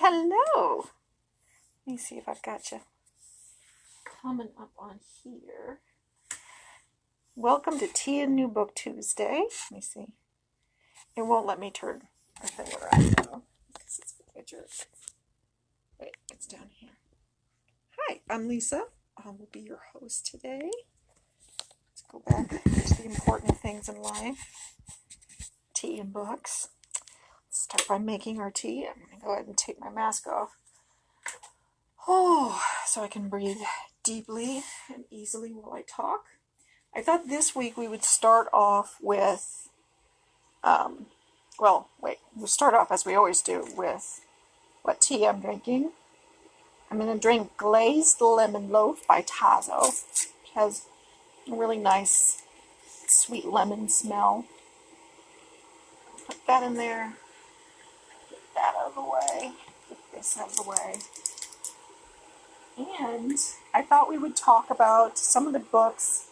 Hello. Let me see if I've got you coming up on here. Welcome to Tea and New Book Tuesday. Let me see. It won't let me turn our thing around though, because it's a picture. Wait, it's down here. Hi, I'm Lisa. I will be your host today. Let's go back to the important things in life. Tea and books. Let's start by making our tea. I'm going to go ahead and take my mask off. Oh, so I can breathe deeply and easily while I talk. I thought this week we would start off with, we'll start off as we always do with what tea I'm drinking. I'm going to drink Glazed Lemon Loaf by Tazo. It has a really nice sweet lemon smell. Put that in there. Get that out of the way. Get this out of the way. And I thought we would talk about some of the books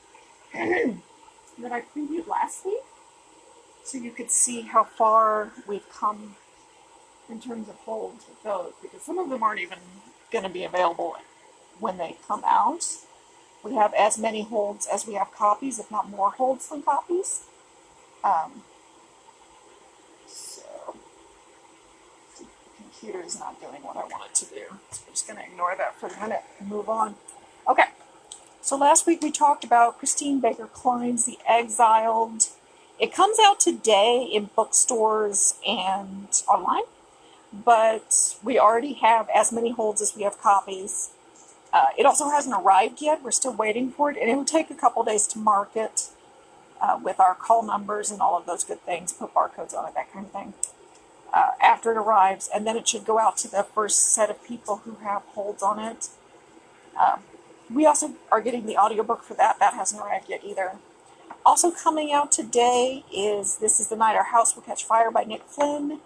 that I previewed last week, so you could see how far we've come in terms of holds with those, because some of them aren't even going to be available when they come out. We have as many holds as we have copies, if not more holds than copies. So the computer is not doing what I want it to do, so I'm just going to ignore that for a minute and move on. Okay. So last week we talked about Christine Baker Klein's The Exiled. It comes out today in bookstores and online, but we already have as many holds as we have copies. It also hasn't arrived yet. We're still waiting for it, and it will take a couple days to market with our call numbers and all of those good things, put barcodes on it, that kind of thing, after it arrives, and then it should go out to the first set of people who have holds on it. We also are getting the audiobook for that. That hasn't arrived yet either. Also coming out today is This Is the Night Our House Will Catch Fire by Nick Flynn.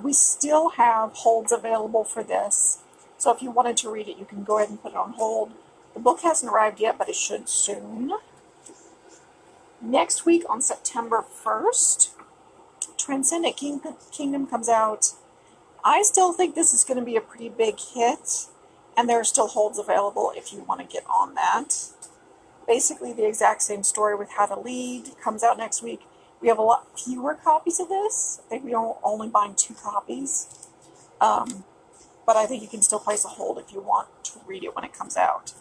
We still have holds available for this. So if you wanted to read it, you can go ahead and put it on hold. The book hasn't arrived yet, but it should soon. Next week on September 1st, Transcendent Kingdom comes out. I still think this is going to be a pretty big hit. And there are still holds available if you want to get on that. Basically the exact same story with How to Lead comes out next week. We have a lot fewer copies of this. I think we are only buying 2 copies. But I think you can still place a hold if you want to read it when it comes out.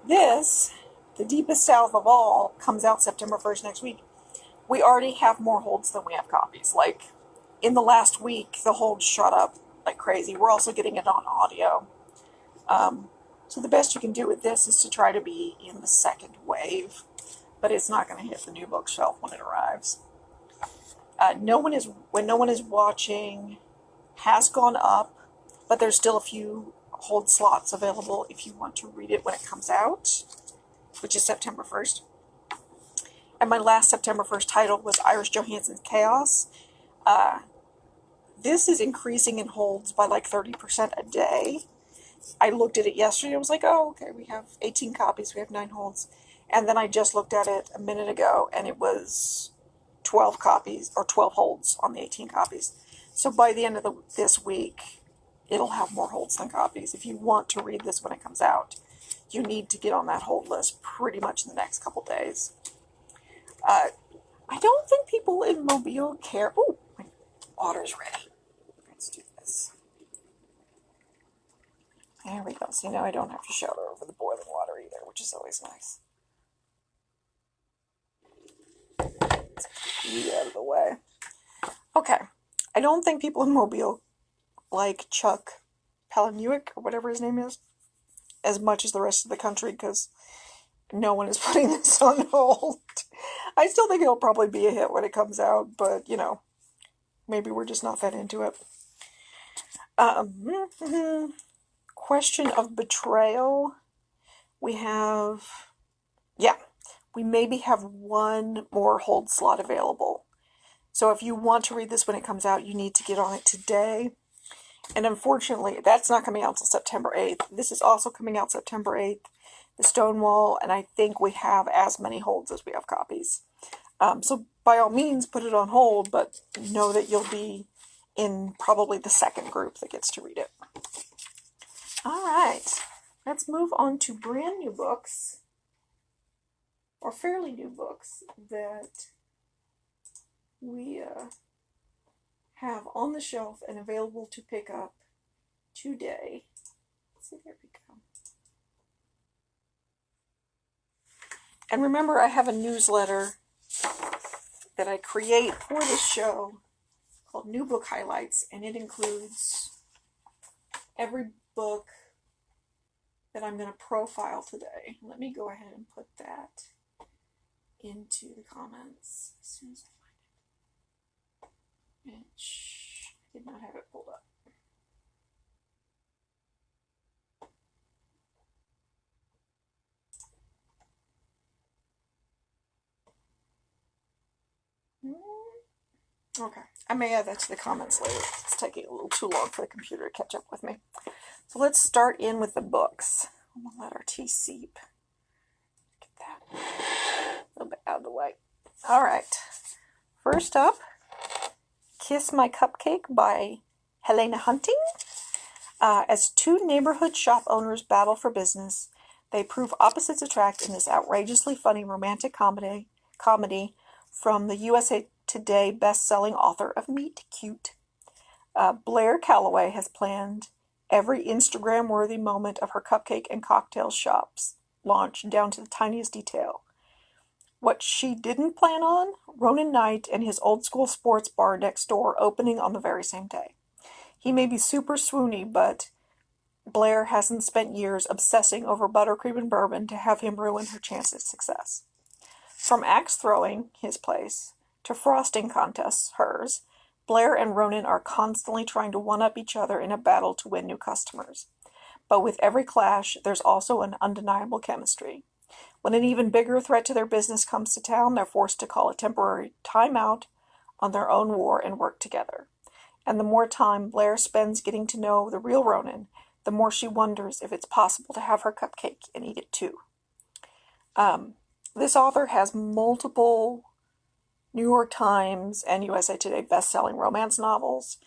This, The Deepest South of All, comes out September 1st next week. We already have more holds than we have copies. Like, in the last week, the holds shot up like crazy. We're also getting it on audio. So the best you can do with this is to try to be in the second wave, but it's not going to hit the new bookshelf when it arrives. When No One Is Watching has gone up, but there's still a few hold slots available if you want to read it when it comes out, which is September 1st. And my last September 1st title was Iris Johansson's Chaos. This is increasing in holds by like 30% a day. I looked at it yesterday. I was like, oh, okay, we have 18 copies. We have 9 holds. And then I just looked at it a minute ago, and it was 12 copies, or 12 holds on the 18 copies. So by the end of this week, it'll have more holds than copies. If you want to read this when it comes out, you need to get on that hold list pretty much in the next couple days. I don't think people in Mobile care. Oh, my water's ready. Let's do this. There we go. See, now I don't have to shower over the boiling water either, which is always nice. Let's get you out of the way. Okay. I don't think people in Mobile like Chuck Palahniuk, or whatever his name is, as much as the rest of the country, because no one is putting this on hold. I still think it'll probably be a hit when it comes out, but, you know, maybe we're just not that into it. Question of Betrayal. We maybe have one more hold slot available. So if you want to read this when it comes out, you need to get on it today. And unfortunately, that's not coming out until September 8th. This is also coming out September 8th, The Stonewall, and I think we have as many holds as we have copies. So by all means, put it on hold, but know that you'll be in probably the second group that gets to read it. All right, let's move on to brand new books, or fairly new books, that we have on the shelf and available to pick up today. So there we go. And remember, I have a newsletter that I create for this show called New Book Highlights, and it includes every book that I'm going to profile today. Let me go ahead and put that into the comments as soon as I find it. I did not have it pulled up. Okay, I may add that to the comments later. It's taking a little too long for the computer to catch up with me. So let's start in with the books. I'm going to let our tea seep. Get that a little bit out of the way. All right. First up, Kiss My Cupcake by Helena Hunting. As two neighborhood shop owners battle for business, they prove opposites attract in this outrageously funny romantic comedy from the USA Today best-selling author of Meet Cute. Blair Calloway has planned every Instagram-worthy moment of her cupcake and cocktail shop's launch down to the tiniest detail. What she didn't plan on? Ronan Knight and his old-school sports bar next door opening on the very same day. He may be super swoony, but Blair hasn't spent years obsessing over buttercream and bourbon to have him ruin her chance at success. From axe throwing, his place, to frosting contests, hers, Blair and Ronan are constantly trying to one-up each other in a battle to win new customers. But with every clash, there's also an undeniable chemistry. When an even bigger threat to their business comes to town, they're forced to call a temporary timeout on their own war and work together. And the more time Blair spends getting to know the real Ronan, the more she wonders if it's possible to have her cupcake and eat it too. This author has multiple New York Times and USA Today best-selling romance novels.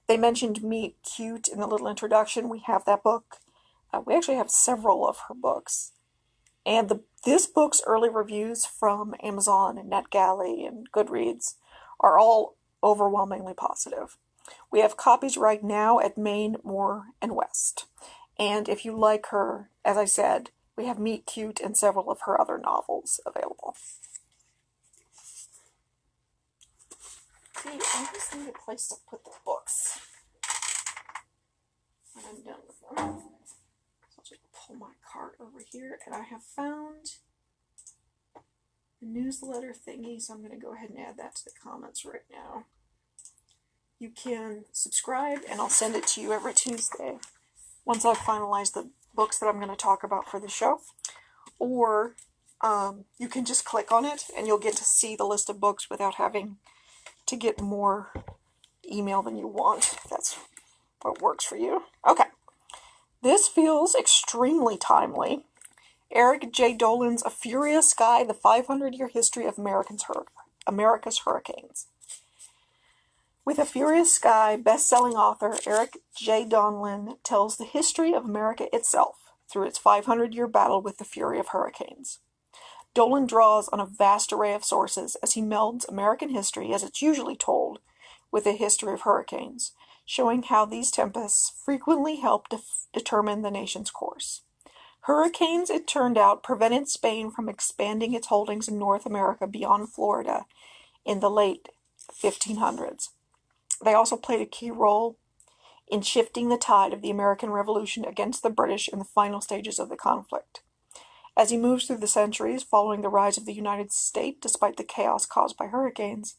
They mentioned Meet Cute in the little introduction. We have that book. We actually have several of her books. And this book's early reviews from Amazon and NetGalley and Goodreads are all overwhelmingly positive. We have copies right now at Main, Moore, and West. And if you like her, as I said, we have Meet Cute and several of her other novels available. See, I just need a place to put the books when I'm done with them. So I'll just pull my cart over here, and I have found the newsletter thingy, so I'm going to go ahead and add that to the comments right now. You can subscribe, and I'll send it to you every Tuesday once I've finalized the books that I'm going to talk about for the show. Or you can just click on it, and you'll get to see the list of books without having to get more email than you want. That's what works for you. Okay. This feels extremely timely. Eric J. Dolan's A Furious Sky, The 500-Year History of America's Hurricanes. With A Furious Sky, best-selling author Eric J. Dolan tells the history of America itself through its 500-year battle with the fury of hurricanes. Dolan draws on a vast array of sources as he melds American history, as it's usually told, with the history of hurricanes, showing how these tempests frequently help determine the nation's course. Hurricanes, it turned out, prevented Spain from expanding its holdings in North America beyond Florida in the late 1500s. They also played a key role in shifting the tide of the American Revolution against the British in the final stages of the conflict. As he moves through the centuries following the rise of the United States despite the chaos caused by hurricanes,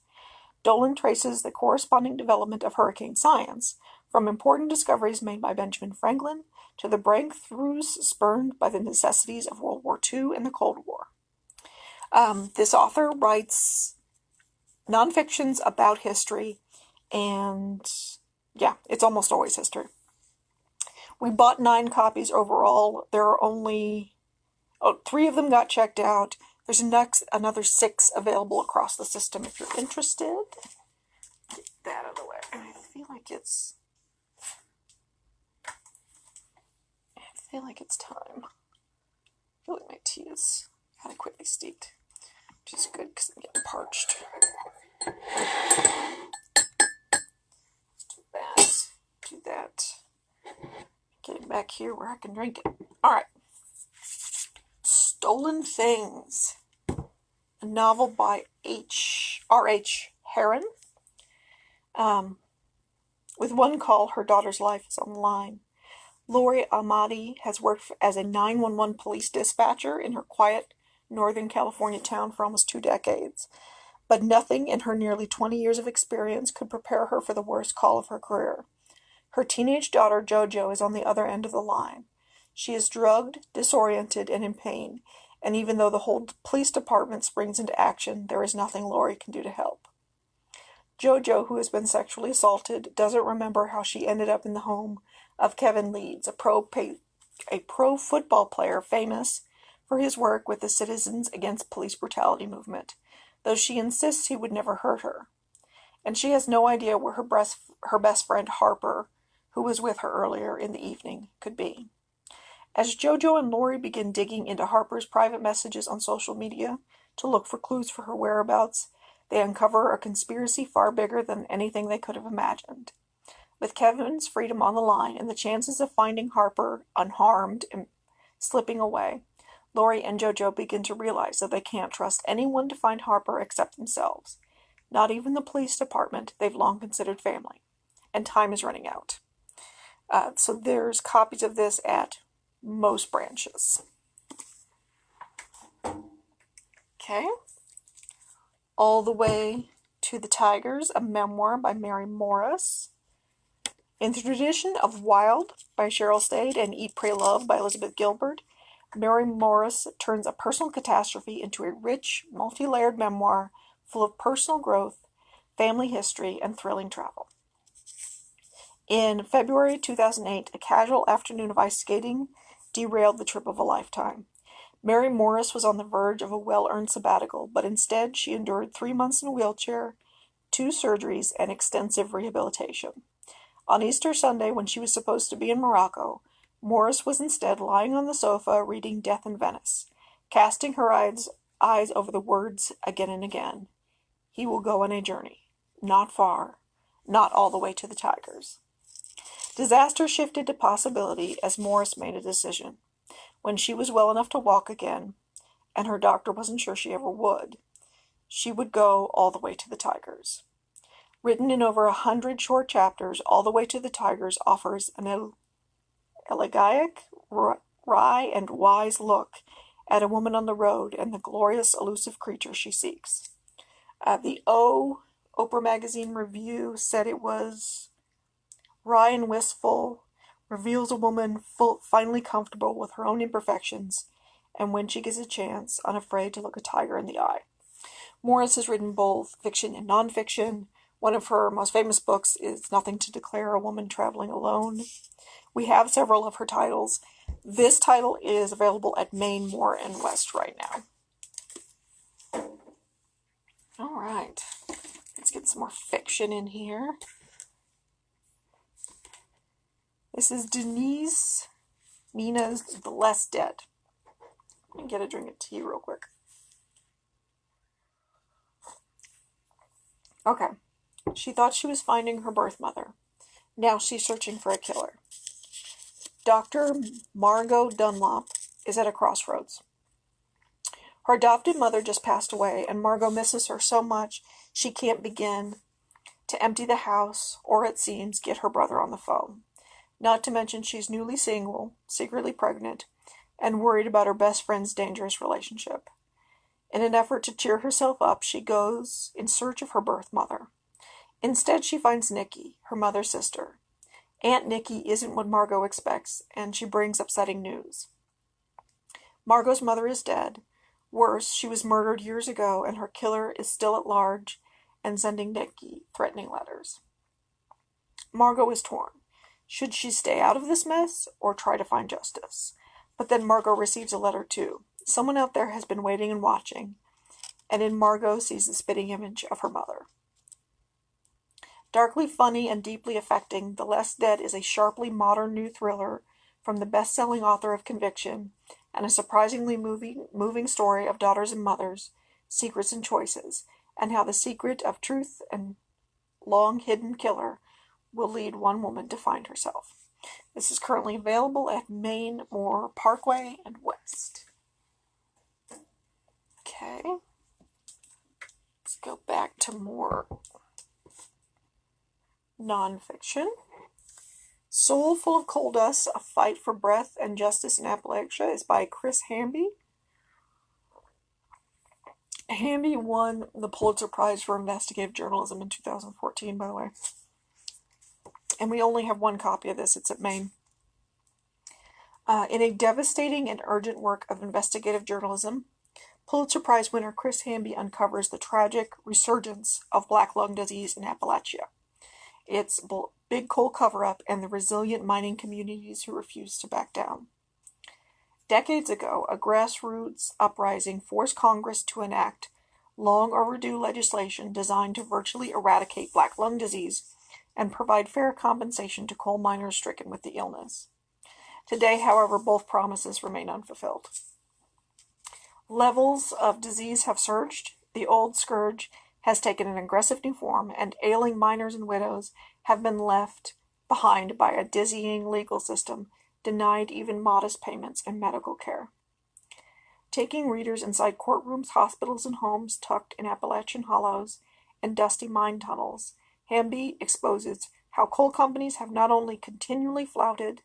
Dolan traces the corresponding development of hurricane science, from important discoveries made by Benjamin Franklin to the breakthroughs spurred by the necessities of World War II and the Cold War. This author writes nonfictions about history, and yeah, it's almost always history. We bought 9 copies overall. There are only 3 of them got checked out. There's another 6 available across the system if you're interested. Get that out of the way. feel like it's time. I feel like my tea is adequately steeped, which is good because I'm getting parched. Do that. Getting back here where I can drink it. Alright. Stolen Things. A novel by R.H. Herron. With one call, her daughter's life is on the line. Lori Amati has worked as a 911 police dispatcher in her quiet Northern California town for almost 2 decades. But nothing in her nearly 20 years of experience could prepare her for the worst call of her career. Her teenage daughter, JoJo, is on the other end of the line. She is drugged, disoriented, and in pain, and even though the whole police department springs into action, there is nothing Lori can do to help. JoJo, who has been sexually assaulted, doesn't remember how she ended up in the home of Kevin Leeds, a pro football player famous for his work with the Citizens Against Police Brutality movement, though she insists he would never hurt her. And she has no idea where her best friend Harper, who was with her earlier in the evening, could be. As JoJo and Lori begin digging into Harper's private messages on social media to look for clues for her whereabouts, they uncover a conspiracy far bigger than anything they could have imagined. With Kevin's freedom on the line and the chances of finding Harper unharmed and slipping away, Lori and JoJo begin to realize that they can't trust anyone to find Harper except themselves. Not even the police department they've long considered family. And time is running out. So there's copies of this at most branches. Okay. All the Way to the Tigers, a memoir by Mary Morris. In the tradition of Wild by Cheryl Stade and Eat, Pray, Love by Elizabeth Gilbert, Mary Morris turns a personal catastrophe into a rich, multi-layered memoir full of personal growth, family history, and thrilling travel. In February 2008, a casual afternoon of ice skating derailed the trip of a lifetime. Mary Morris was on the verge of a well-earned sabbatical, but instead she endured 3 months in a wheelchair, 2 surgeries, and extensive rehabilitation. On Easter Sunday, when she was supposed to be in Morocco, Morris was instead lying on the sofa reading Death in Venice, casting her eyes over the words again and again. He will go on a journey, not far, not all the way to the Tigers. Disaster shifted to possibility as Morris made a decision. When she was well enough to walk again, and her doctor wasn't sure she ever would, she would go all the way to the Tigers. Written in over 100 short chapters, All the Way to the Tigers offers an elegiac, wry, and wise look at a woman on the road and the glorious, elusive creature she seeks. The Oprah Magazine review said it was wry and wistful, reveals a woman finally comfortable with her own imperfections, and when she gets a chance, unafraid to look a tiger in the eye. Morris has written both fiction and nonfiction. One of her most famous books is Nothing to Declare, A Woman Traveling Alone. We have several of her titles. This title is available at Main, Moore, and West right now. All right, let's get some more fiction in here. This is Denise Mina's The Less Dead. Let me get a drink of tea real quick. Okay. She thought she was finding her birth mother. Now she's searching for a killer. Dr. Margot Dunlop is at a crossroads. Her adopted mother just passed away, and Margot misses her so much she can't begin to empty the house or, it seems, get her brother on the phone. Not to mention she's newly single, secretly pregnant, and worried about her best friend's dangerous relationship. In an effort to cheer herself up, she goes in search of her birth mother. Instead, she finds Nikki, her mother's sister. Aunt Nikki isn't what Margot expects, and she brings upsetting news. Margot's mother is dead. Worse, she was murdered years ago, and her killer is still at large and sending Nikki threatening letters. Margot is torn. Should she stay out of this mess or try to find justice? But then Margot receives a letter too. Someone out there has been waiting and watching, and in Margot sees the spitting image of her mother. Darkly funny and deeply affecting, The Less Dead is a sharply modern new thriller from the best-selling author of Conviction, and a surprisingly moving story of daughters and mothers, secrets and choices, and how the secret of truth and long-hidden killer will lead one woman to find herself. This is currently available at Maine Moore Parkway and West. Okay. Let's go back to more nonfiction. Soul Full of Coal Dust, A Fight for Breath and Justice in Appalachia is by Chris Hamby. Hamby won the Pulitzer Prize for Investigative Journalism in 2014, by the way. And we only have one copy of this. It's at Maine. In a devastating and urgent work of investigative journalism, Pulitzer Prize winner Chris Hamby uncovers the tragic resurgence of black lung disease in Appalachia. Its big coal cover-up and the resilient mining communities who refuse to back down. Decades ago, a grassroots uprising forced Congress to enact long overdue legislation designed to virtually eradicate black lung disease and provide fair compensation to coal miners stricken with the illness. Today, however, both promises remain unfulfilled. Levels of disease have surged, the old scourge has taken an aggressive new form, and ailing miners and widows have been left behind by a dizzying legal system, denied even modest payments and medical care. Taking readers inside courtrooms, hospitals, and homes tucked in Appalachian hollows and dusty mine tunnels, Hamby exposes how coal companies have not only continually flouted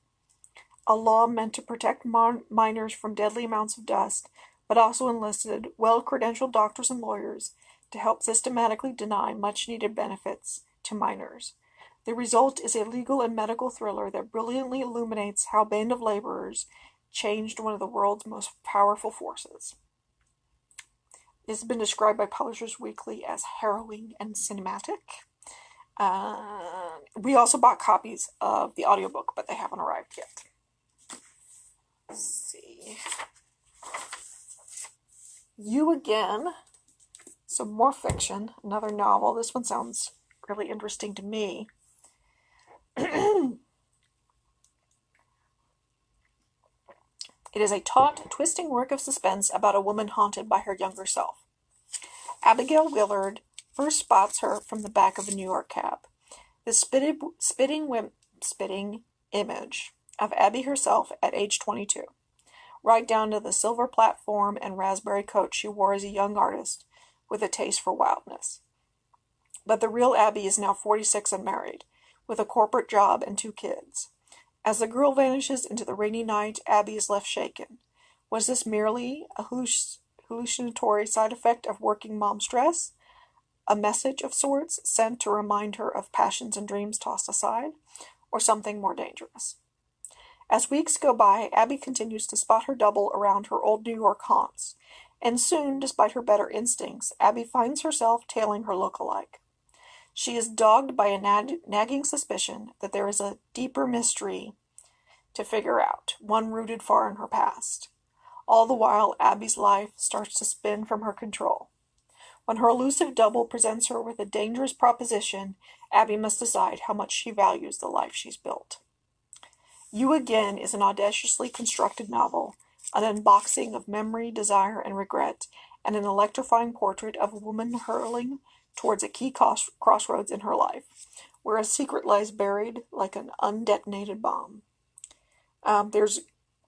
a law meant to protect miners from deadly amounts of dust, but also enlisted well-credentialed doctors and lawyers to help systematically deny much-needed benefits to miners. The result is a legal and medical thriller that brilliantly illuminates how Band of Laborers changed one of the world's most powerful forces. This has been described by Publishers Weekly as harrowing and cinematic. We also bought copies of the audiobook, but they haven't arrived yet. Let's see. You Again. Some more fiction, another novel. This one sounds really interesting to me. It is a taut, twisting work of suspense about a woman haunted by her younger self. Abigail Willard first spots her from the back of a New York cab. The spitting image of Abby herself at age 22, right down to the silver platform and raspberry coat she wore as a young artist, with a taste for wildness. But the real Abby is now 46 and married, with a corporate job and 2 kids. As the girl vanishes into the rainy night, Abby is left shaken. Was this merely a hallucinatory side effect of working mom stress? A message of sorts sent to remind her of passions and dreams tossed aside? Or something more dangerous? As weeks go by, Abby continues to spot her double around her old New York haunts. And soon, despite her better instincts, Abby finds herself tailing her look-alike. She is dogged by a nagging suspicion that there is a deeper mystery to figure out, one rooted far in her past. All the while, Abby's life starts to spin from her control. When her elusive double presents her with a dangerous proposition, Abby must decide how much she values the life she's built. You Again is an audaciously constructed novel, an unboxing of memory, desire, and regret, and an electrifying portrait of a woman hurling towards a key crossroads in her life, where a secret lies buried like an undetonated bomb. There's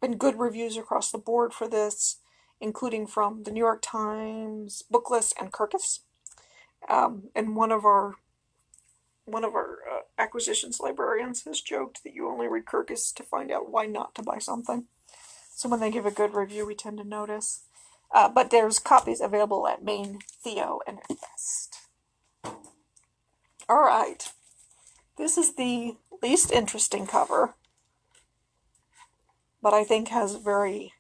been good reviews across the board for this, including from the New York Times, Booklist, and Kirkus. And one of our acquisitions librarians has joked that you only read Kirkus to find out why not to buy something. So when they give a good review, we tend to notice. But there's copies available at Maine, Theo, and Best. All right. This is the least interesting cover, but I think has very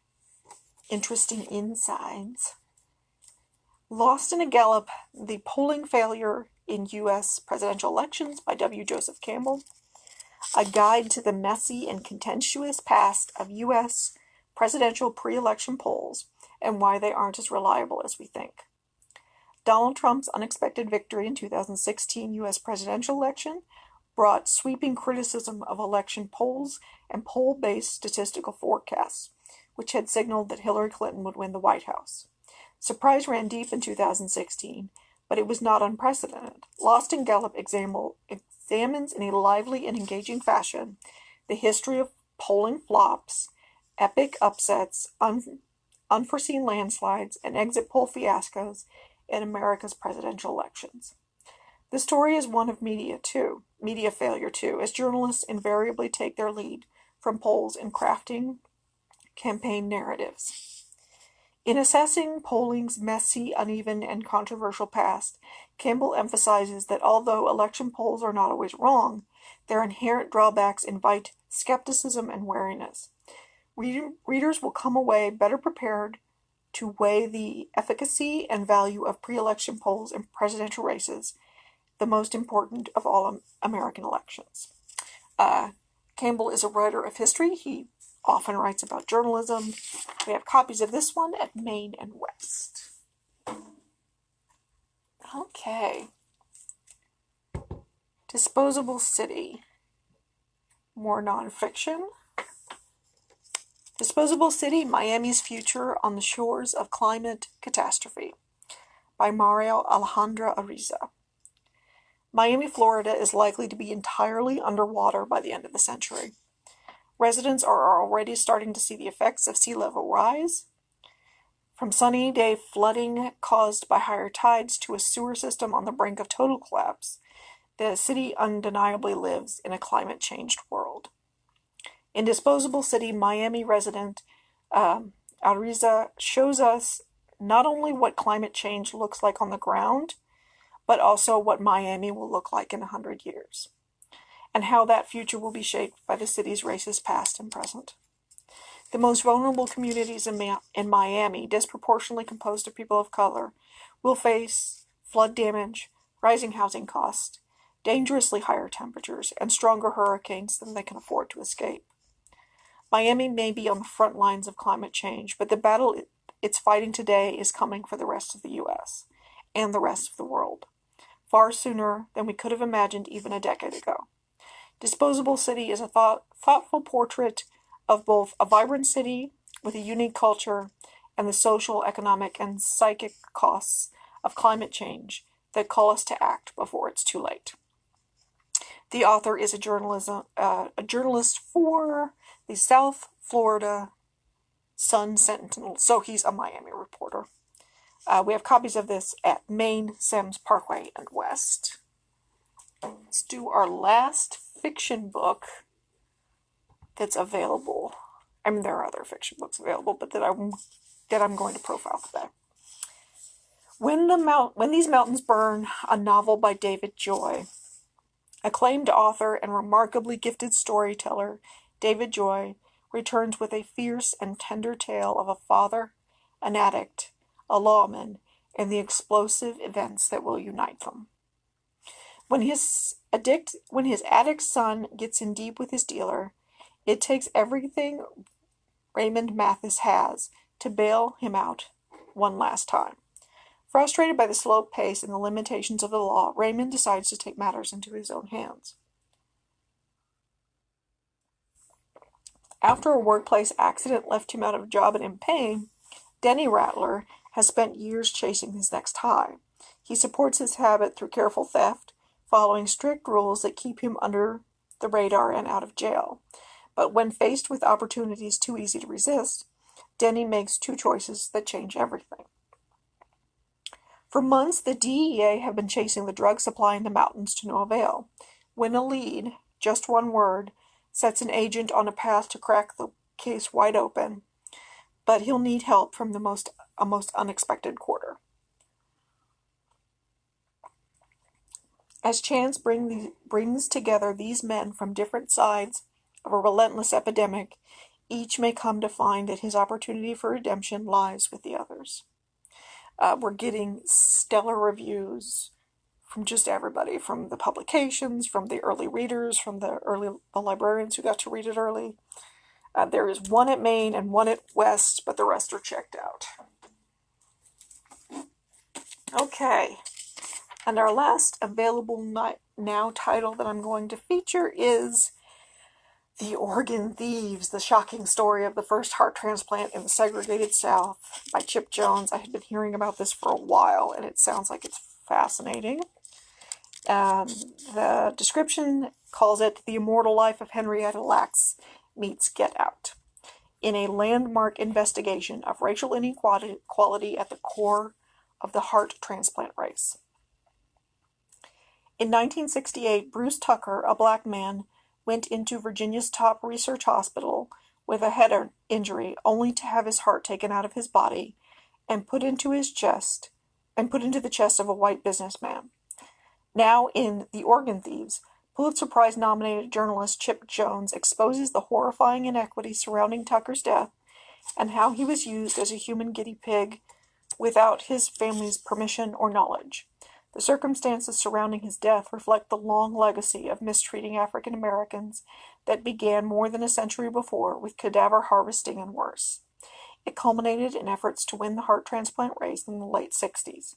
interesting insides. Lost in a Gallop, The Polling Failure in U.S. Presidential Elections by W. Joseph Campbell. A guide to the messy and contentious past of U.S. presidential pre-election polls and why they aren't as reliable as we think. Donald Trump's unexpected victory in 2016 U.S. presidential election brought sweeping criticism of election polls and poll-based statistical forecasts, which had signaled that Hillary Clinton would win the White House. Surprise ran deep in 2016, but it was not unprecedented. Lost in Gallup examines in a lively and engaging fashion the history of polling flops, epic upsets, unforeseen landslides, and exit poll fiascos in America's presidential elections. The story is one of media failure too, as journalists invariably take their lead from polls in crafting campaign narratives. In assessing polling's messy, uneven, and controversial past, Campbell emphasizes that although election polls are not always wrong, their inherent drawbacks invite skepticism and wariness. Readers will come away better prepared to weigh the efficacy and value of pre-election polls in presidential races, the most important of all American elections. Campbell is a writer of history. He often writes about journalism. We have copies of this one at Main and West. Okay. Disposable City. More nonfiction. Disposable City, Miami's Future on the Shores of Climate Catastrophe by Mario Alejandro Ariza. Miami, Florida is likely to be entirely underwater by the end of the century. Residents are already starting to see the effects of sea level rise. From sunny day flooding caused by higher tides to a sewer system on the brink of total collapse, the city undeniably lives in a climate-changed world. In Disposable City, Miami resident Ariza shows us not only what climate change looks like on the ground, but also what Miami will look like in 100 years, and how that future will be shaped by the city's racist past and present. The most vulnerable communities in Miami, disproportionately composed of people of color, will face flood damage, rising housing costs, dangerously higher temperatures, and stronger hurricanes than they can afford to escape. Miami may be on the front lines of climate change, but the battle it's fighting today is coming for the rest of the U.S. and the rest of the world, far sooner than we could have imagined even a decade ago. Disposable City is a thoughtful portrait of both a vibrant city with a unique culture and the social, economic, and psychic costs of climate change that call us to act before it's too late. The author is a journalist for the South Florida Sun Sentinel, so he's a Miami reporter. We have copies of this at Main, Sims Parkway, and West. Let's do our last fiction book that's available. I mean, there are other fiction books available, but that I'm going to profile today. When These Mountains Burn, a novel by David Joy. Acclaimed author and remarkably gifted storyteller, David Joy returns with a fierce and tender tale of a father, an addict, a lawman, and the explosive events that will unite them. When his addict son gets in deep with his dealer, it takes everything Raymond Mathis has to bail him out one last time. Frustrated by the slow pace and the limitations of the law, Raymond decides to take matters into his own hands. After a workplace accident left him out of a job and in pain, Denny Rattler has spent years chasing his next high. He supports his habit through careful theft, following strict rules that keep him under the radar and out of jail. But when faced with opportunities too easy to resist, Denny makes two choices that change everything. For months, the DEA have been chasing the drug supply in the mountains to no avail. When a lead, just one word, sets an agent on a path to crack the case wide open, but he'll need help from a most unexpected quarter. As chance brings together these men from different sides of a relentless epidemic, each may come to find that his opportunity for redemption lies with the others. We're getting stellar reviews from just everybody, from the publications, from the early readers, from the librarians who got to read it early. There is one at Main and one at West, but the rest are checked out. Okay, and our last available now title that I'm going to feature is The Organ Thieves, the shocking story of the first heart transplant in the segregated South by Chip Jones. I had been hearing about this for a while, and it sounds like it's fascinating. The description calls it The Immortal Life of Henrietta Lacks Meets Get Out, in a landmark investigation of racial inequality at the core of the heart transplant race. In 1968, Bruce Tucker, a black man, went into Virginia's top research hospital with a head injury, only to have his heart taken out of his body and put into the chest of a white businessman. Now in The Organ Thieves, Pulitzer Prize-nominated journalist Chip Jones exposes the horrifying inequity surrounding Tucker's death and how he was used as a human guinea pig without his family's permission or knowledge. The circumstances surrounding his death reflect the long legacy of mistreating African Americans that began more than a century before with cadaver harvesting and worse. It culminated in efforts to win the heart transplant race in the late 60s.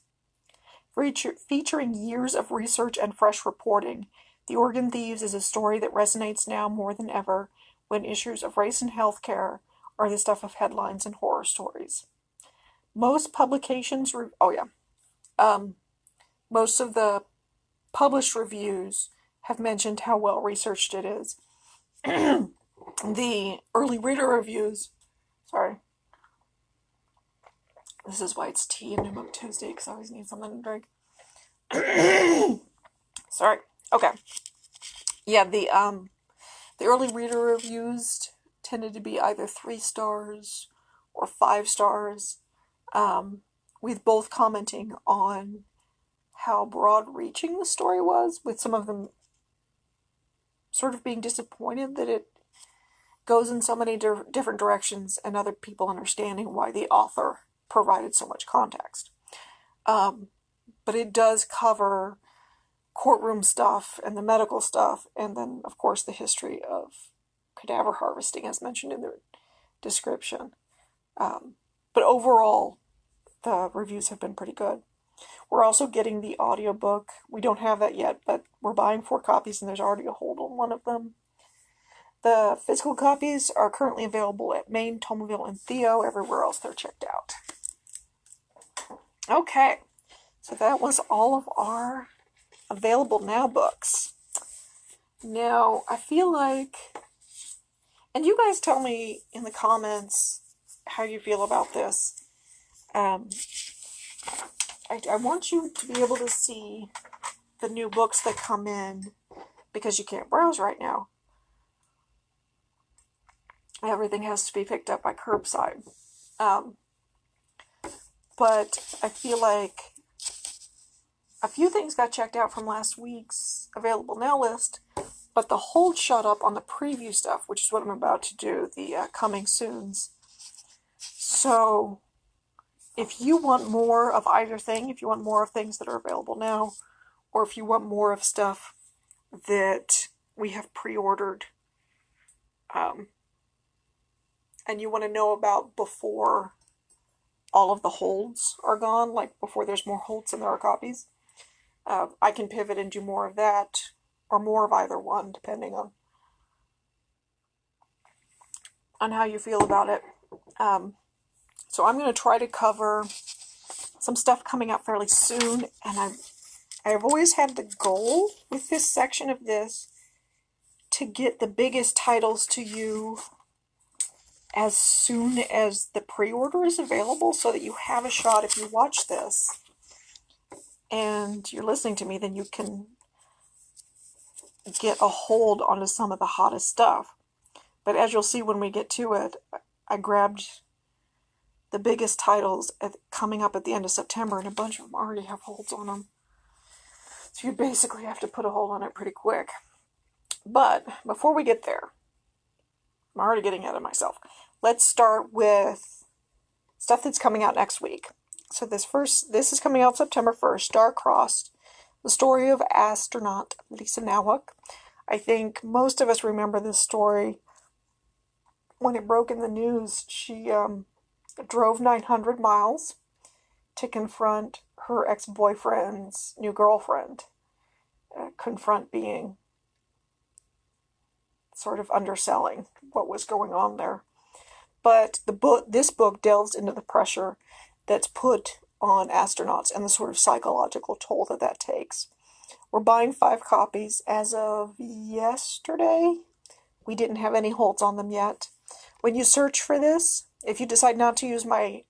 Featuring years of research and fresh reporting, The Organ Thieves is a story that resonates now more than ever when issues of race and healthcare are the stuff of headlines and horror stories. Most publications, most of the published reviews have mentioned how well researched it is. The early reader reviews, this is why it's tea and New Book Tuesday, because I always need something to drink. Sorry. Okay. Yeah, the early reader reviews tended to be either 3 stars or 5 stars, with both commenting on how broad-reaching the story was, with some of them sort of being disappointed that it goes in so many different directions, and other people understanding why the author provided so much context. But it does cover courtroom stuff and the medical stuff, and then, of course, the history of cadaver harvesting, as mentioned in the description. But overall, the reviews have been pretty good. We're also getting the audiobook. We don't have that yet, but we're buying 4 copies, and there's already a hold on one of them. The physical copies are currently available at Maine, Tomaville, and Theo. Everywhere else they're checked out. Okay, so that was all of our available now books. Now, I feel like, and you guys tell me in the comments how you feel about this. I want you to be able to see the new books that come in, because you can't browse right now. Everything has to be picked up by curbside. But I feel like a few things got checked out from last week's available now list, but the hold shut up on the preview stuff, which is what I'm about to do, the coming soons. So if you want more of either thing, if you want more of things that are available now, or if you want more of stuff that we have pre-ordered, and you want to know about before all of the holds are gone, like before there's more holds than there are copies, I can pivot and do more of that, or more of either one, depending on how you feel about it. So I'm going to try to cover some stuff coming out fairly soon, and I've always had the goal with this section of this to get the biggest titles to you as soon as the pre-order is available, so that you have a shot. If you watch this and you're listening to me, then you can get a hold onto some of the hottest stuff. But as you'll see when we get to it, I grabbed the biggest titles coming up at the end of September, and a bunch of them already have holds on them. So you basically have to put a hold on it pretty quick. But before we get there, I'm already getting ahead of myself. Let's start with stuff that's coming out next week. So this is coming out September 1st, Star-Crossed, the story of astronaut Lisa Nowak. I think most of us remember this story when it broke in the news. She drove 900 miles to confront her ex-boyfriend's new girlfriend. Confront being sort of underselling what was going on there. But this book delves into the pressure that's put on astronauts and the sort of psychological toll that takes. We're buying 5 copies as of yesterday. We didn't have any holds on them yet. When you search for this, if you decide not to use my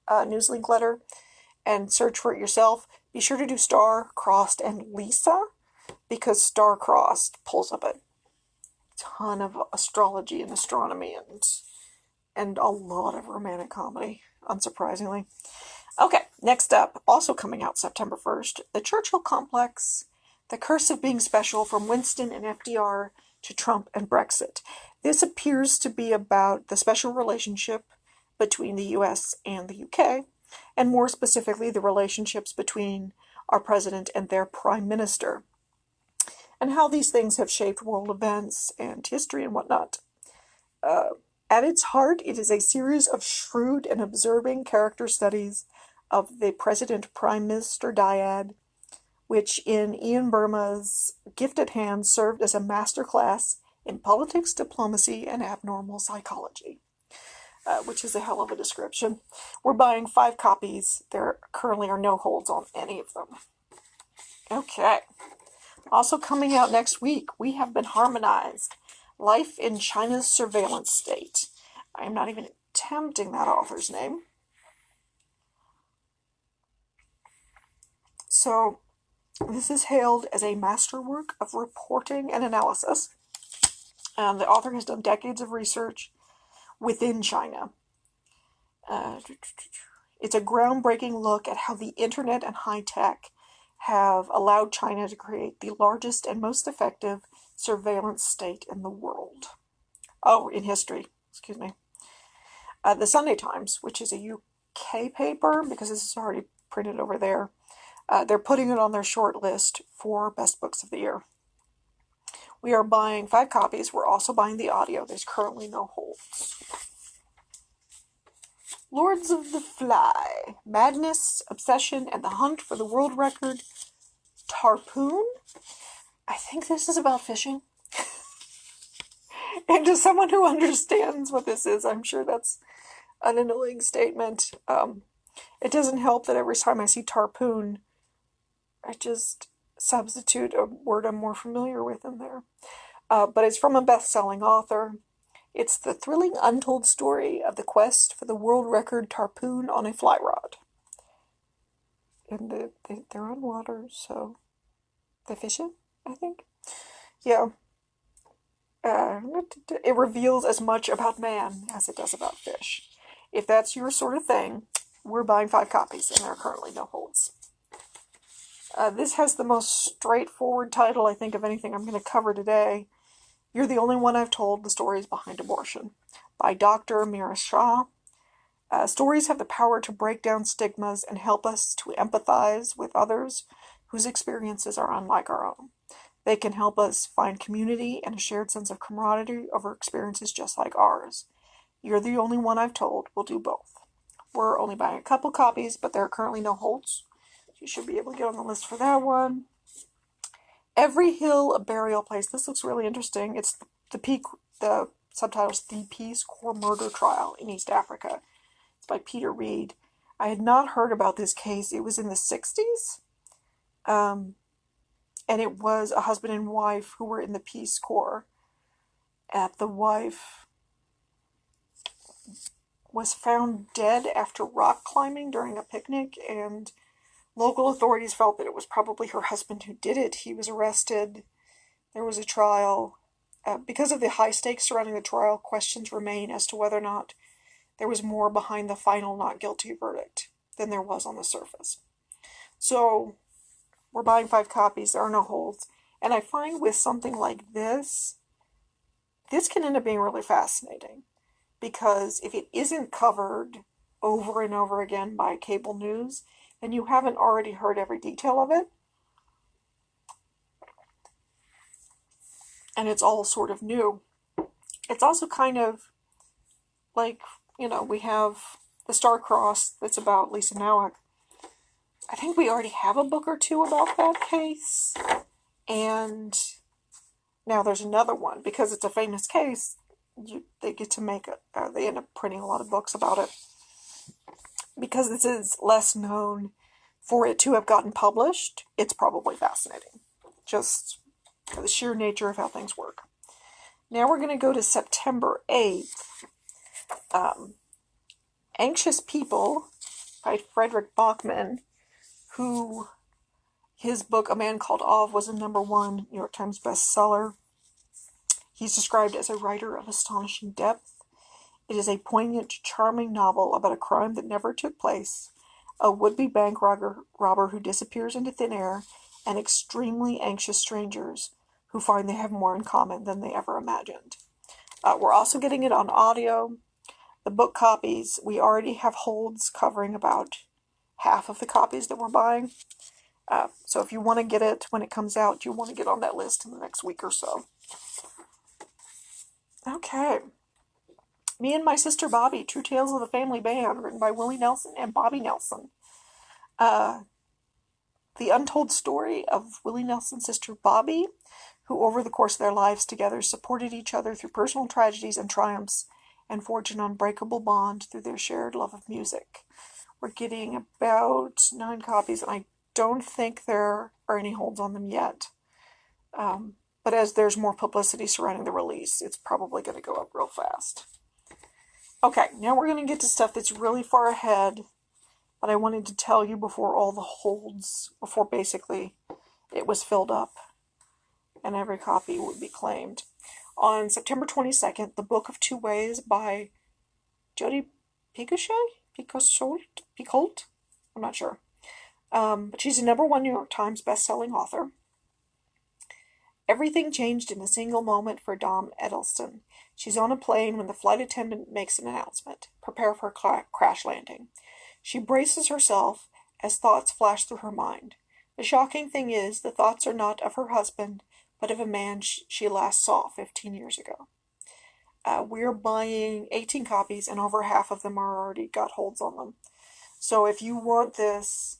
Newslink letter and search for it yourself, be sure to do star-crossed and Lisa, because star-crossed pulls up a ton of astrology and astronomy and a lot of romantic comedy, unsurprisingly. Okay, next up, also coming out September 1st, The Churchill Complex, The Curse of Being Special, from Winston and FDR to Trump and Brexit. This appears to be about the special relationship between the US and the UK, and more specifically, the relationships between our president and their prime minister, and how these things have shaped world events and history and whatnot. At its heart, it is a series of shrewd and observing character studies of the president-prime minister dyad, which in Ian Burma's gifted hands served as a masterclass in politics, diplomacy, and abnormal psychology, which is a hell of a description. We're buying 5 copies. There currently are no holds on any of them. Okay. Also coming out next week, We Have Been Harmonized, Life in China's Surveillance State. I am not even attempting that author's name. So, this is hailed as a masterwork of reporting and analysis. The author has done decades of research within China. It's a groundbreaking look at how the internet and high tech have allowed China to create the largest and most effective surveillance state in the world. Oh, in history, excuse me. The Sunday Times, which is a UK paper, because this is already printed over there, they're putting it on their short list for best books of the year. We are buying 5 copies. We're also buying the audio. There's currently no holds. Lords of the Fly, Madness, Obsession, and the Hunt for the World Record Tarpoon. I think this is about fishing. And to someone who understands what this is, I'm sure that's an annoying statement. It doesn't help that every time I see tarpoon, I just substitute a word I'm more familiar with in there. But it's from a best-selling author. It's the thrilling untold story of the quest for the world record tarpoon on a fly rod. And they're on water, so they're fishing, I think. Yeah. It reveals as much about man as it does about fish. If that's your sort of thing, we're buying 5 copies, and there are currently no holds. This has the most straightforward title, I think, of anything I'm going to cover today. You're the Only One I've Told, The Stories Behind Abortion, by Dr. Mira Shah. Stories have the power to break down stigmas and help us to empathize with others whose experiences are unlike our own. They can help us find community and a shared sense of camaraderie over experiences just like ours. You're the Only One I've Told will do both. We're only buying a couple copies, but there are currently no holds. You should be able to get on the list for that one. Every Hill, a Burial Place. This looks really interesting. It's the subtitle's The Peace Corps Murder Trial in East Africa. It's by Peter Reed. I had not heard about this case. It was in the 60s. And it was a husband and wife who were in the Peace Corps. The wife was found dead after rock climbing during a picnic, and local authorities felt that it was probably her husband who did it. He was arrested. There was a trial. Because of the high stakes surrounding the trial, questions remain as to whether or not there was more behind the final not guilty verdict than there was on the surface. So, we're buying 5 copies. There are no holds. And I find with something like this can end up being really fascinating. Because if it isn't covered over and over again by cable news, then you haven't already heard every detail of it. And it's all sort of new. It's also kind of like, we have the Star Cross that's about Lisa Nowak. I think we already have a book or two about that case. And now there's another one. Because it's a famous case, they get to make it. They end up printing a lot of books about it. Because this is less known for it to have gotten published, it's probably fascinating. Just for the sheer nature of how things work. Now we're going to go to September 8th. Anxious People by Frederick Bachman, who his book, A Man Called Ov, was a #1 New York Times bestseller. He's described as a writer of astonishing depth. It is a poignant, charming novel about a crime that never took place, a would-be bank robber who disappears into thin air, and extremely anxious strangers who find they have more in common than they ever imagined. We're also getting it on audio. The book copies, we already have holds covering about half of the copies that we're buying. So if you want to get it when it comes out, you want to get on that list in the next week or so. Okay. Me and My Sister Bobby, True Tales of the Family Band, written by Willie Nelson and Bobby Nelson. The untold story of Willie Nelson's sister Bobby, who over the course of their lives together supported each other through personal tragedies and triumphs and forged an unbreakable bond through their shared love of music. We're getting about 9 copies, and I don't think there are any holds on them yet. But as there's more publicity surrounding the release, it's probably going to go up real fast. Okay, now we're going to get to stuff that's really far ahead, but I wanted to tell you before all the holds, before basically it was filled up and every copy would be claimed. On September 22nd, The Book of Two Ways by Jodi Picoult? I'm not sure. But she's a #1 New York Times best-selling author. Everything changed in a single moment for Dom Edelson. She's on a plane when the flight attendant makes an announcement. Prepare for a crash landing. She braces herself as thoughts flash through her mind. The shocking thing is, the thoughts are not of her husband, but of a man she last saw 15 years ago. We're buying 18 copies, and over half of them are already got holds on them. So if you want this,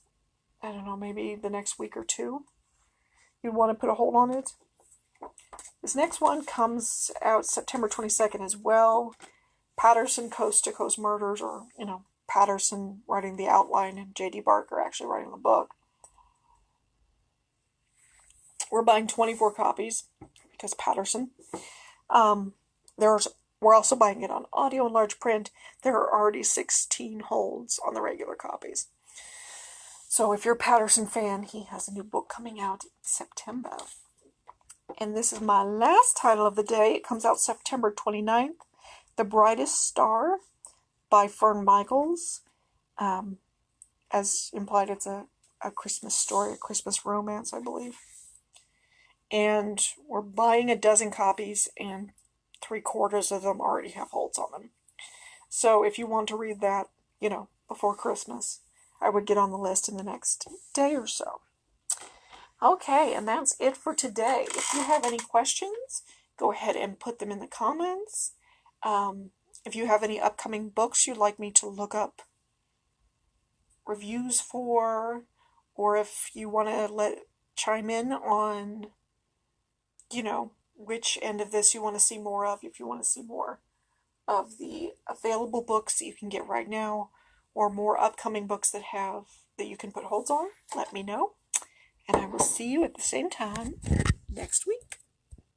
I don't know, maybe the next week or two, you want to put a hold on it. This next one comes out September 22nd as well. Patterson Coast to Coast Murders, or, Patterson writing the outline and J.D. Barker actually writing the book. We're buying 24 copies because Patterson. We're also buying it on audio and large print. There are already 16 holds on the regular copies. So if you're a Patterson fan, he has a new book coming out in September. And this is my last title of the day. It comes out September 29th. The Brightest Star by Fern Michaels. As implied, it's a Christmas story, a Christmas romance, I believe. And we're buying a dozen copies, and 3/4 of them already have holds on them. So if you want to read that, before Christmas, I would get on the list in the next day or so. Okay, and that's it for today. If you have any questions, go ahead and put them in the comments. If you have any upcoming books you'd like me to look up reviews for, or if you want to chime in on, which end of this you want to see more of, if you want to see more of the available books that you can get right now, or more upcoming books that you can put holds on, let me know. And I will see you at the same time next week.